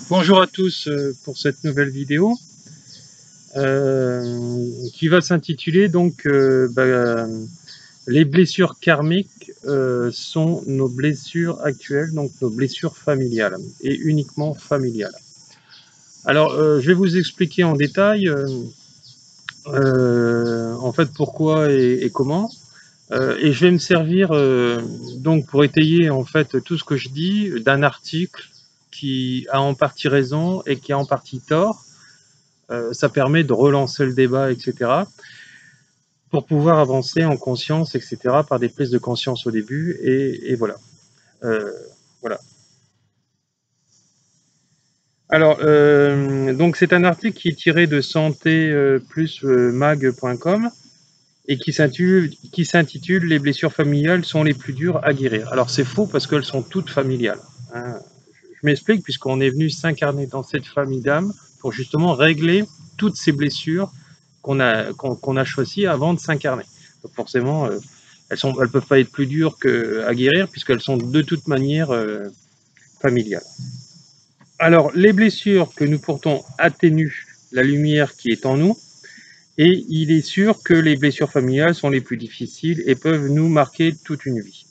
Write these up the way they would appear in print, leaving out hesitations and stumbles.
Bonjour à tous pour cette nouvelle vidéo qui va s'intituler donc les blessures karmiques sont nos blessures actuelles, donc nos blessures familiales et uniquement familiales. Alors je vais vous expliquer en détail en fait pourquoi et comment. Et je vais me servir donc pour étayer en fait tout ce que je dis d'un article qui a en partie raison et qui a en partie tort. Ça permet de relancer le débat, etc. pour pouvoir avancer en conscience, etc. par des prises de conscience au début et voilà. Voilà. Alors, donc c'est un article qui est tiré de santé-mag.com et qui s'intitule « Les blessures familiales sont les plus dures à guérir ». Alors c'est faux parce qu'elles sont toutes familiales. Hein. Je m'explique, puisqu'on est venu s'incarner dans cette famille d'âmes pour justement régler toutes ces blessures qu'on a choisies avant de s'incarner. Donc forcément, elles peuvent pas être plus dures à guérir puisqu'elles sont de toute manière familiales. Alors les blessures que nous portons atténuent la lumière qui est en nous. Et il est sûr que les blessures familiales sont les plus difficiles et peuvent nous marquer toute une vie.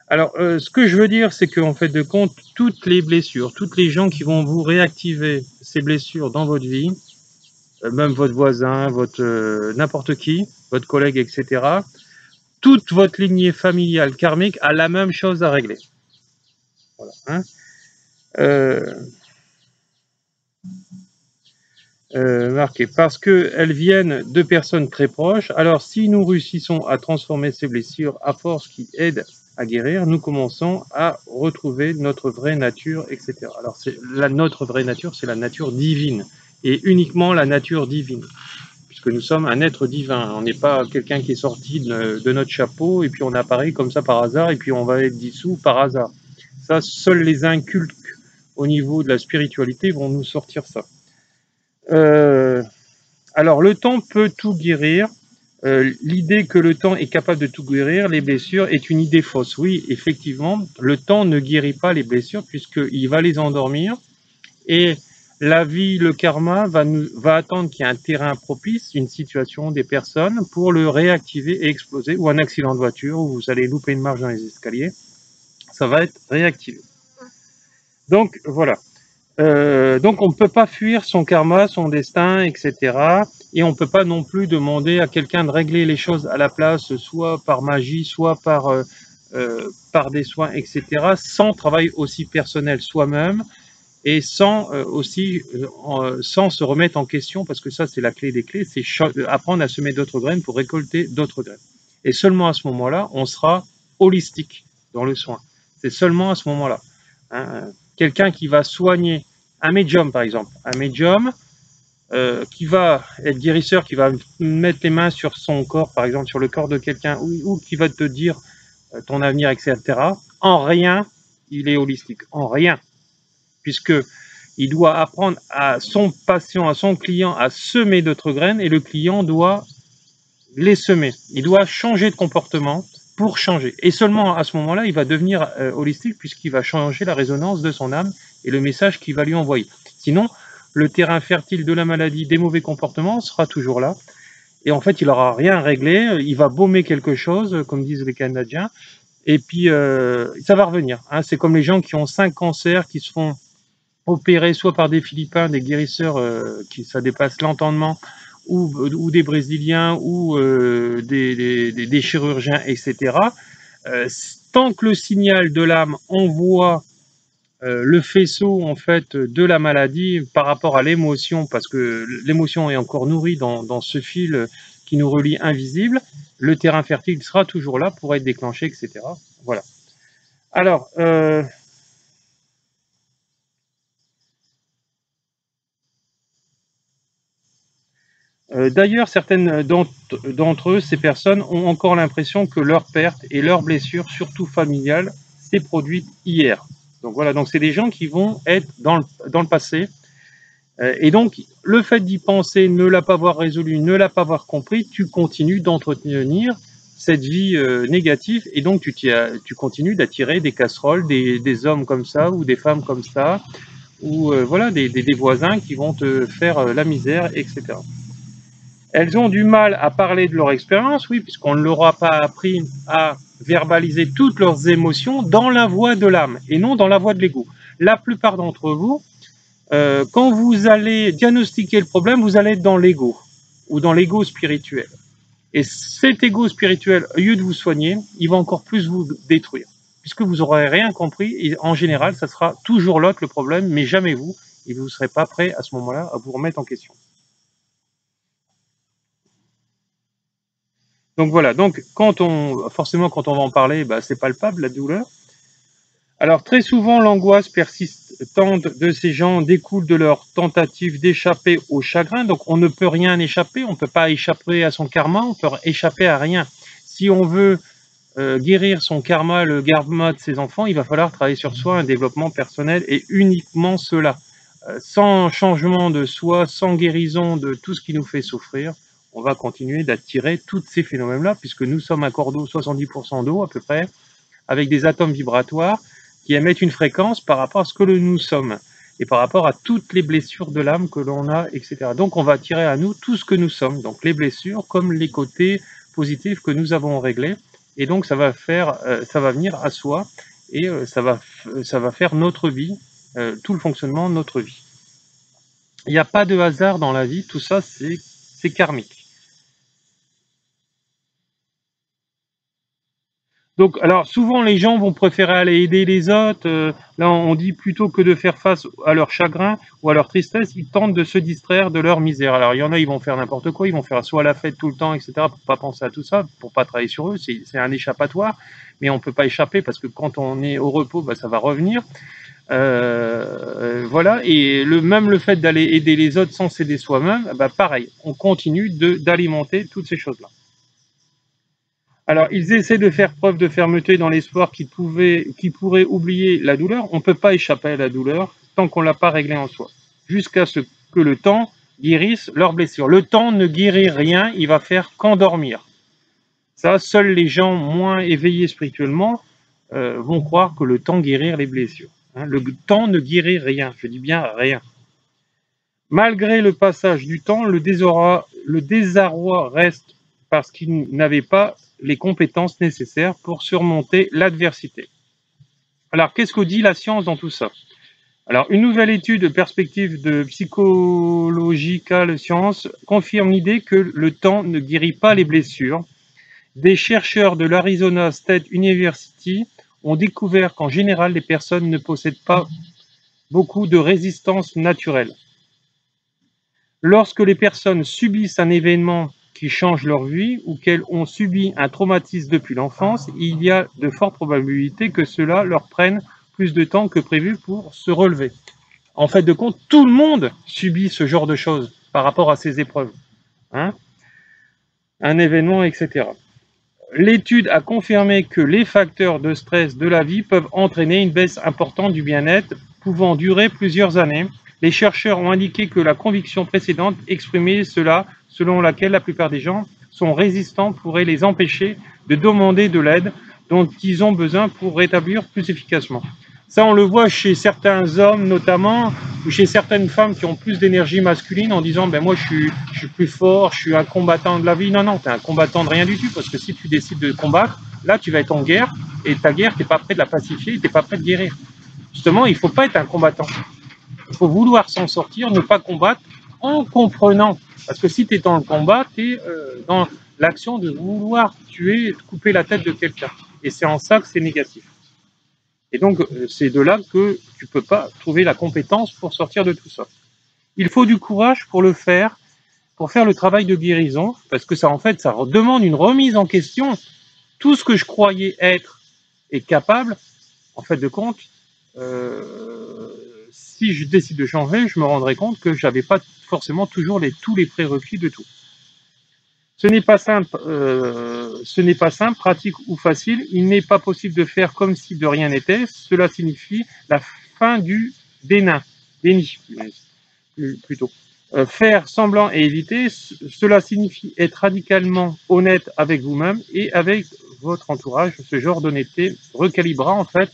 Alors, ce que je veux dire, c'est qu'en fait de compte, toutes les blessures, toutes les gens qui vont vous réactiver ces blessures dans votre vie, même votre voisin, n'importe qui, votre collègue, etc., toute votre lignée familiale karmique a la même chose à régler. Voilà. Hein. Marqué, parce qu'elles viennent de personnes très proches. Alors, si nous réussissons à transformer ces blessures à force qui aident à guérir, nous commençons à retrouver notre vraie nature, etc. Alors, notre vraie nature, c'est la nature divine, et uniquement la nature divine, puisque nous sommes un être divin. On n'est pas quelqu'un qui est sorti de notre chapeau, et puis on apparaît comme ça par hasard, et puis on va être dissous par hasard. Ça, seuls les incultes au niveau de la spiritualité vont nous sortir ça. Alors, le temps peut tout guérir. L'idée que le temps est capable de tout guérir, les blessures, est une idée fausse. Oui, effectivement, le temps ne guérit pas les blessures puisqu'il va les endormir. Et la vie, le karma, va attendre qu'il y ait un terrain propice, une situation, des personnes, pour le réactiver et exploser, ou un accident de voiture, où vous allez louper une marche dans les escaliers. Ça va être réactivé. Donc, voilà. Donc on ne peut pas fuir son karma, son destin, etc. Et on ne peut pas non plus demander à quelqu'un de régler les choses à la place, soit par magie, soit par des soins, etc. Sans travail aussi personnel soi-même et sans sans se remettre en question, parce que ça c'est la clé des clés, c'est apprendre à semer d'autres graines pour récolter d'autres graines. Et seulement à ce moment-là, on sera holistique dans le soin. C'est seulement à ce moment-là. Hein, quelqu'un qui va soigner un médium, par exemple, un médium qui va être guérisseur, qui va mettre les mains sur son corps, par exemple, sur le corps de quelqu'un, ou qui va te dire ton avenir, etc. En rien, il est holistique. En rien. Puisque il doit apprendre à son patient, à son client, à semer d'autres graines, et le client doit les semer. Il doit changer de comportement pour changer. Et seulement à ce moment-là, il va devenir holistique, puisqu'il va changer la résonance de son âme et le message qu'il va lui envoyer. Sinon, le terrain fertile de la maladie, des mauvais comportements, sera toujours là. Et en fait, il n'aura rien réglé. Il va baumer quelque chose, comme disent les Canadiens. Et puis, ça va revenir. Hein. C'est comme les gens qui ont 5 cancers, qui se font opérer soit par des Philippins, des guérisseurs, ça dépasse l'entendement, ou des Brésiliens, ou des chirurgiens, etc. Tant que le signal de l'âme envoie le faisceau en fait de la maladie par rapport à l'émotion, parce que l'émotion est encore nourrie dans ce fil qui nous relie invisible, le terrain fertile sera toujours là pour être déclenché, etc. Voilà. Alors, d'ailleurs, certaines d'entre eux, ces personnes, ont encore l'impression que leur perte et leur blessure, surtout familiale, s'est produite hier. Donc voilà, donc c'est des gens qui vont être dans le passé. Et donc, le fait d'y penser, ne l'a pas avoir résolu, ne l'a pas avoir compris, tu continues d'entretenir cette vie négative, et donc tu continues d'attirer des casseroles, des hommes comme ça, ou des femmes comme ça, ou voilà, des voisins qui vont te faire la misère, etc. Elles ont du mal à parler de leur expérience, oui, puisqu'on ne leur a pas appris à verbaliser toutes leurs émotions dans la voix de l'âme et non dans la voix de l'ego. La plupart d'entre vous, quand vous allez diagnostiquer le problème, vous allez être dans l'ego ou dans l'ego spirituel. Et cet ego spirituel, au lieu de vous soigner, il va encore plus vous détruire, puisque vous n'aurez rien compris. Et en général, ça sera toujours l'autre le problème, mais jamais vous. Et vous ne serez pas prêt à ce moment-là à vous remettre en question. Donc voilà, donc forcément quand on va en parler, bah, c'est palpable la douleur. Alors très souvent l'angoisse persistante de ces gens découle de leur tentative d'échapper au chagrin, donc on ne peut rien échapper, on ne peut pas échapper à son karma, on peut échapper à rien. Si on veut guérir son karma, le karma de ses enfants, il va falloir travailler sur soi, un développement personnel et uniquement cela. Sans changement de soi, sans guérison de tout ce qui nous fait souffrir, on va continuer d'attirer tous ces phénomènes-là, puisque nous sommes un corps d'eau, 70% d'eau à peu près, avec des atomes vibratoires qui émettent une fréquence par rapport à ce que nous sommes, et par rapport à toutes les blessures de l'âme que l'on a, etc. Donc on va attirer à nous tout ce que nous sommes, donc les blessures comme les côtés positifs que nous avons réglés, et donc ça va venir à soi, et ça va faire notre vie, tout le fonctionnement de notre vie. Il n'y a pas de hasard dans la vie, tout ça c'est karmique. Donc, alors souvent les gens vont préférer aller aider les autres. Là, on dit plutôt que de faire face à leur chagrin ou à leur tristesse, ils tentent de se distraire de leur misère. Alors, il y en a, ils vont faire n'importe quoi, ils vont faire soit la fête tout le temps, etc., pour pas penser à tout ça, pour pas travailler sur eux. C'est un échappatoire, mais on peut pas échapper parce que quand on est au repos, bah, ça va revenir. Voilà. Et même le fait d'aller aider les autres sans s'aider soi-même, bah, pareil, on continue d'alimenter toutes ces choses-là. Alors, ils essaient de faire preuve de fermeté dans l'espoir qu'ils pourraient oublier la douleur. On ne peut pas échapper à la douleur tant qu'on ne l'a pas réglée en soi, jusqu'à ce que le temps guérisse leurs blessures. Le temps ne guérit rien, il va faire qu'endormir. Ça, seuls les gens moins éveillés spirituellement vont croire que le temps guérit les blessures. Le temps ne guérit rien, je dis bien rien. Malgré le passage du temps, le désarroi reste parce qu'ils n'avaient pas les compétences nécessaires pour surmonter l'adversité. Alors, qu'est-ce que dit la science dans tout ça? Alors, une nouvelle étude de perspective de Psychological Science confirme l'idée que le temps ne guérit pas les blessures. Des chercheurs de l'Arizona State University ont découvert qu'en général, les personnes ne possèdent pas beaucoup de résistance naturelle. Lorsque les personnes subissent un événement qui changent leur vie ou qu'elles ont subi un traumatisme depuis l'enfance, il y a de fortes probabilités que cela leur prenne plus de temps que prévu pour se relever. En fait de compte, tout le monde subit ce genre de choses par rapport à ces épreuves. Un événement, etc. L'étude a confirmé que les facteurs de stress de la vie peuvent entraîner une baisse importante du bien-être, pouvant durer plusieurs années. Les chercheurs ont indiqué que la conviction précédente exprimait cela, selon laquelle la plupart des gens sont résistants, pourrait les empêcher de demander de l'aide dont ils ont besoin pour rétablir plus efficacement. Ça, on le voit chez certains hommes notamment, ou chez certaines femmes qui ont plus d'énergie masculine en disant ben moi je suis plus fort, je suis un combattant de la vie. Non, tu es un combattant de rien du tout, parce que si tu décides de combattre, là tu vas être en guerre, et ta guerre, tu n'es pas prêt de la pacifier, tu n'es pas prêt de guérir. Justement, il ne faut pas être un combattant. Il faut vouloir s'en sortir, ne pas combattre en comprenant. Parce que si tu es dans le combat, tu es dans l'action de vouloir tuer, couper la tête de quelqu'un. Et c'est en ça que c'est négatif. Et donc, c'est de là que tu ne peux pas trouver la compétence pour sortir de tout ça. Il faut du courage pour le faire, pour faire le travail de guérison, parce que ça, en fait, ça demande une remise en question. Tout ce que je croyais être et capable, en fait de compte, si je décide de changer, je me rendrai compte que je n'avais pas forcément toujours tous les prérequis de tout. Ce n'est pas simple, pratique ou facile. Il n'est pas possible de faire comme si de rien n'était. Cela signifie la fin du déni plutôt. Faire semblant et éviter, cela signifie être radicalement honnête avec vous-même et avec votre entourage. Ce genre d'honnêteté recalibrera en fait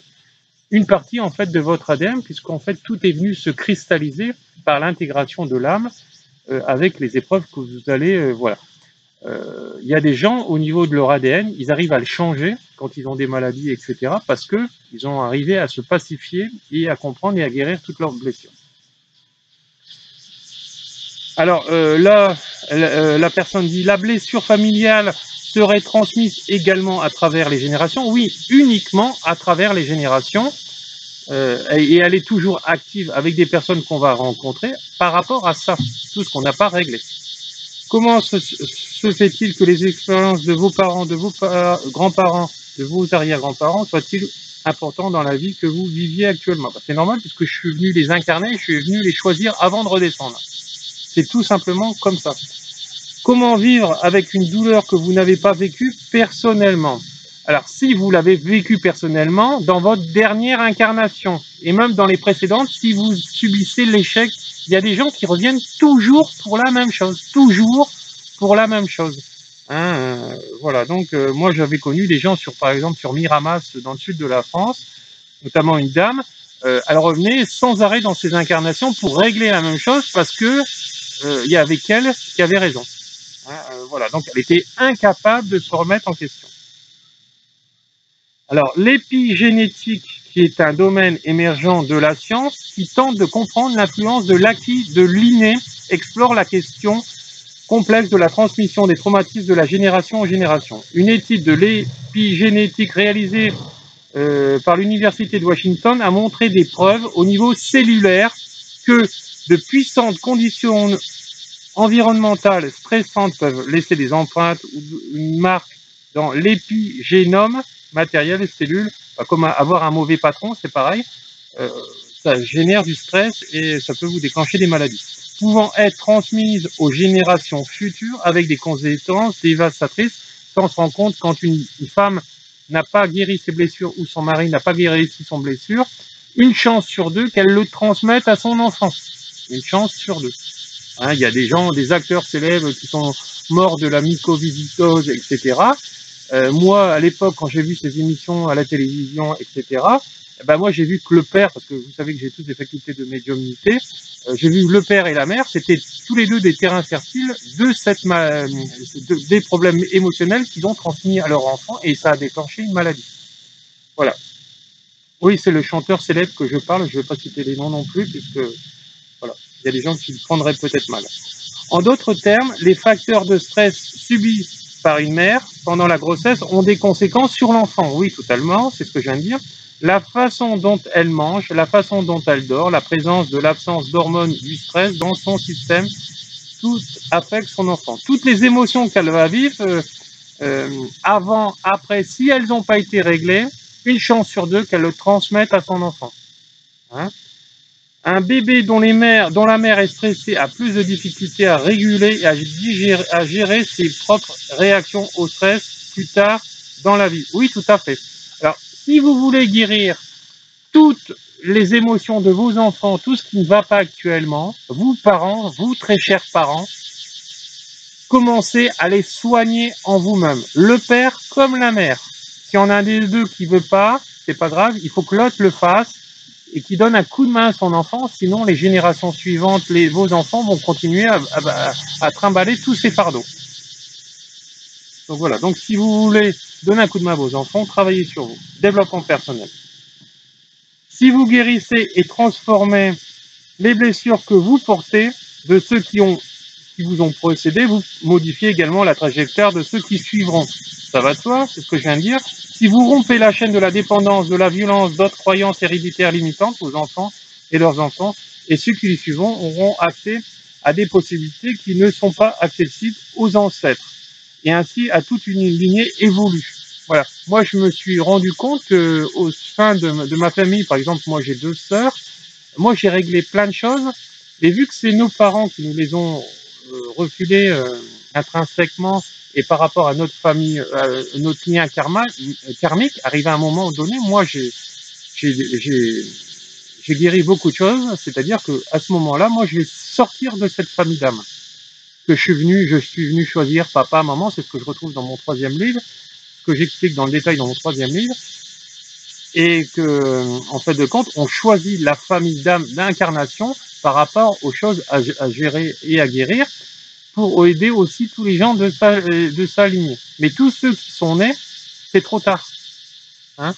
une partie en fait de votre ADN, puisqu'en fait tout est venu se cristalliser par l'intégration de l'âme avec les épreuves que vous allez, voilà. Il y a des gens au niveau de leur ADN, ils arrivent à le changer quand ils ont des maladies, etc., parce que ils ont arrivé à se pacifier et à comprendre et à guérir toutes leurs blessures. Alors là, la personne dit la blessure familiale serait transmise également à travers les générations. Oui, uniquement à travers les générations. Et elle est toujours active avec des personnes qu'on va rencontrer par rapport à ça, tout ce qu'on n'a pas réglé. Comment se fait-il que les expériences de vos parents, de vos grands-parents, de vos arrière-grands-parents soient-ils importants dans la vie que vous viviez actuellement? C'est normal puisque je suis venu les incarner, je suis venu les choisir avant de redescendre. C'est tout simplement comme ça. Comment vivre avec une douleur que vous n'avez pas vécue personnellement? Alors, si vous l'avez vécu personnellement, dans votre dernière incarnation, et même dans les précédentes, si vous subissez l'échec, il y a des gens qui reviennent toujours pour la même chose, toujours pour la même chose. Hein, voilà, donc moi j'avais connu des gens par exemple sur Miramas, dans le sud de la France, notamment une dame, elle revenait sans arrêt dans ses incarnations pour régler la même chose parce que il y avait qu'elle qui avait raison. Hein, voilà, donc elle était incapable de se remettre en question. Alors, l'épigénétique, qui est un domaine émergent de la science, qui tente de comprendre l'influence de l'acquis de l'inné, explore la question complexe de la transmission des traumatismes de la génération en génération. Une étude de l'épigénétique réalisée par l'Université de Washington a montré des preuves au niveau cellulaire que de puissantes conditions environnementales stressantes peuvent laisser des empreintes ou une marque dans l'épigénome matériel des cellules, comme avoir un mauvais patron, c'est pareil, ça génère du stress et ça peut vous déclencher des maladies, pouvant être transmises aux générations futures avec des conséquences dévastatrices sans se rendre compte. Quand une femme n'a pas guéri ses blessures ou son mari n'a pas guéri son blessure, une chance sur deux qu'elle le transmette à son enfant. Une chance sur deux. Hein, il y a des gens, des acteurs célèbres qui sont morts de la mycoviscidose, etc. Moi, à l'époque, quand j'ai vu ces émissions à la télévision, etc., ben moi, j'ai vu que le père, parce que vous savez que j'ai tous des facultés de médiumnité, j'ai vu le père et la mère, c'était tous les deux des terrains fertiles des problèmes émotionnels qu'ils ont transmis à leur enfant et ça a déclenché une maladie. Voilà. Oui, c'est le chanteur célèbre que je parle, je ne vais pas citer les noms non plus, puisque voilà, il y a des gens qui le prendraient peut-être mal. En d'autres termes, les facteurs de stress subis par une mère pendant la grossesse ont des conséquences sur l'enfant. Oui, totalement, c'est ce que je viens de dire. La façon dont elle mange, la façon dont elle dort, la présence de l'absence d'hormones du stress dans son système, tout affecte son enfant. Toutes les émotions qu'elle va vivre, avant, après, si elles n'ont pas été réglées, une chance sur deux qu'elle le transmette à son enfant. Hein? Un bébé dont la mère est stressée a plus de difficultés à réguler et à gérer ses propres réactions au stress plus tard dans la vie. Oui, tout à fait. Alors, si vous voulez guérir toutes les émotions de vos enfants, tout ce qui ne va pas actuellement, vous parents, vous très chers parents, commencez à les soigner en vous-même. Le père comme la mère. Si on a un des deux qui veut pas, c'est pas grave, il faut que l'autre le fasse et qui donne un coup de main à son enfant, sinon les générations suivantes, vos enfants vont continuer à trimballer tous ces fardeaux. Donc voilà, donc si vous voulez donner un coup de main à vos enfants, travaillez sur vous, développement personnel. Si vous guérissez et transformez les blessures que vous portez de ceux qui vous ont précédé, vous modifiez également la trajectoire de ceux qui suivront. Ça va de soi, c'est ce que je viens de dire. Si vous rompez la chaîne de la dépendance, de la violence, d'autres croyances héréditaires limitantes, vos enfants et leurs enfants, et ceux qui les suivront auront accès à des possibilités qui ne sont pas accessibles aux ancêtres. Et ainsi à toute une lignée évolue. Voilà. Moi, je me suis rendu compte qu'au sein de ma famille, par exemple, moi j'ai 2 sœurs, moi j'ai réglé plein de choses, et vu que c'est nos parents qui nous les ont refilés intrinsèquement et par rapport à notre famille, notre lien karmique, arrivé à un moment donné, moi j'ai guéri beaucoup de choses, c'est-à-dire que à ce moment-là, moi je vais sortir de cette famille d'âme que je suis venu choisir papa, maman, c'est ce que je retrouve dans mon 3e livre, ce que j'explique dans le détail dans mon 3e livre. et que, en fait de compte, on choisit la famille d'âmes d'incarnation par rapport aux choses à gérer et à guérir, pour aider aussi tous les gens de sa lignée. Mais tous ceux qui sont nés, c'est trop tard, hein,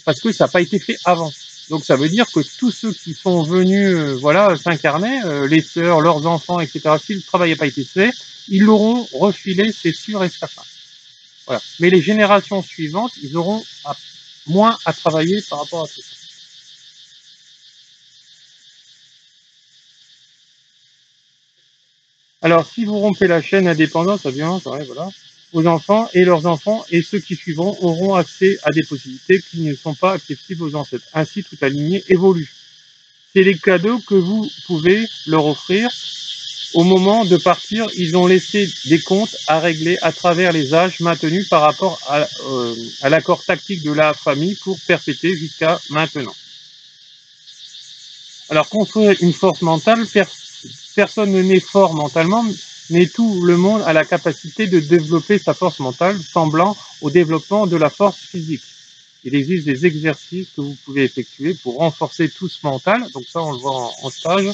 parce que ça n'a pas été fait avant. Donc ça veut dire que tous ceux qui sont venus voilà, s'incarner, les sœurs, leurs enfants, etc., si le travail n'a pas été fait, ils l'auront refilé, c'est sûr et certain. Voilà. Mais les générations suivantes, ils auront moins à travailler par rapport à tout ça. Alors, si vous rompez la chaîne indépendante, violence, voilà, vos enfants et leurs enfants et ceux qui suivront auront accès à des possibilités qui ne sont pas accessibles aux ancêtres. Ainsi, toute la lignée évolue. C'est les cadeaux que vous pouvez leur offrir. Au moment de partir, ils ont laissé des comptes à régler à travers les âges maintenus par rapport à l'accord tactique de la famille pour perpétuer jusqu'à maintenant. Alors, construire une force mentale, personne ne naît fort mentalement, mais tout le monde a la capacité de développer sa force mentale, semblant au développement de la force physique. Il existe des exercices que vous pouvez effectuer pour renforcer tout ce mental, donc ça on le voit en stage,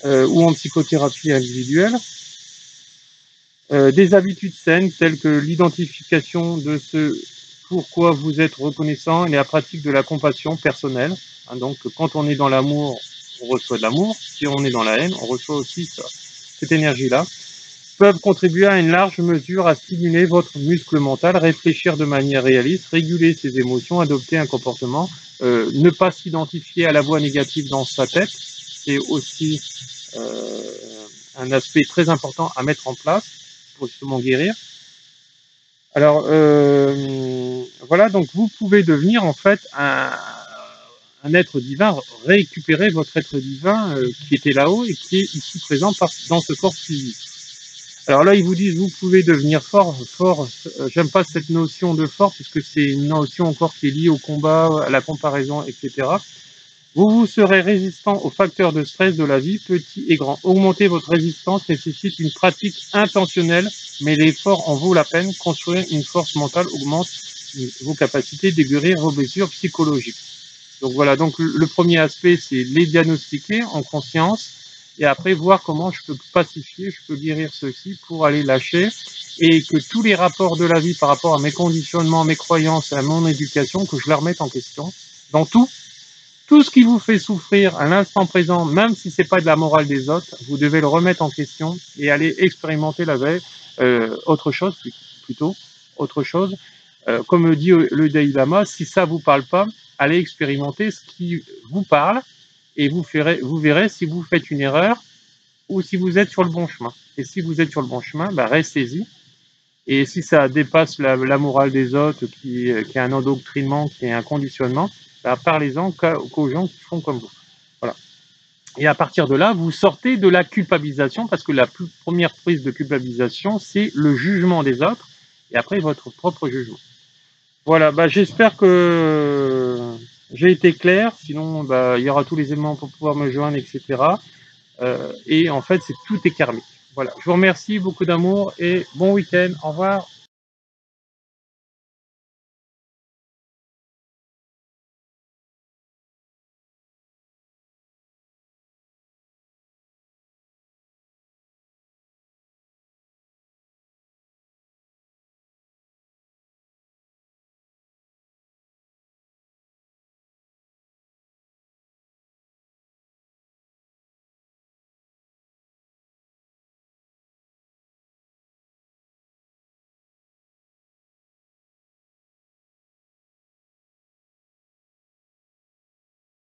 ou en psychothérapie individuelle. Des habitudes saines telles que l'identification de ce pourquoi vous êtes reconnaissant et la pratique de la compassion personnelle. Hein, donc quand on est dans l'amour, on reçoit de l'amour. Si on est dans la haine, on reçoit aussi ça, cette énergie-là. Peuvent contribuer à une large mesure à stimuler votre muscle mental, réfléchir de manière réaliste, réguler ses émotions, adopter un comportement, ne pas s'identifier à la voix négative dans sa tête. C'est aussi un aspect très important à mettre en place pour justement guérir. Alors voilà, donc vous pouvez devenir en fait un être divin, récupérer votre être divin qui était là-haut et qui est ici présent dans ce corps physique. Alors là, ils vous disent, vous pouvez devenir fort, j'aime pas cette notion de fort, puisque c'est une notion encore qui est liée au combat, à la comparaison, etc. Vous serez résistant aux facteurs de stress de la vie, petits et grands. Augmenter votre résistance nécessite une pratique intentionnelle, mais l'effort en vaut la peine. Construire une force mentale augmente vos capacités de guérir vos blessures psychologiques. Donc voilà, donc le premier aspect, c'est les diagnostiquer en conscience, et après voir comment je peux pacifier, je peux guérir ceci pour aller lâcher, et que tous les rapports de la vie par rapport à mes conditionnements, mes croyances, à mon éducation, que je les remette en question, dans tout ce qui vous fait souffrir à l'instant présent, même si c'est pas de la morale des autres, vous devez le remettre en question et aller expérimenter la veille, autre chose, plutôt, autre chose. Comme dit le Dalai Lama, si ça vous parle pas, allez expérimenter ce qui vous parle et vous verrez si vous faites une erreur ou si vous êtes sur le bon chemin. Et si vous êtes sur le bon chemin, bah restez-y. Et si ça dépasse la morale des autres, qui est un endoctrinement, qui est un conditionnement, bah parlez-en qu'aux gens qui font comme vous. Voilà. Et à partir de là, vous sortez de la culpabilisation, parce que la première prise de culpabilisation, c'est le jugement des autres, et après votre propre jugement. Voilà, bah, j'espère que j'ai été clair, sinon bah, il y aura tous les éléments pour pouvoir me joindre, etc. Et en fait, tout est karmique. Voilà, je vous remercie, beaucoup d'amour et bon week-end, au revoir.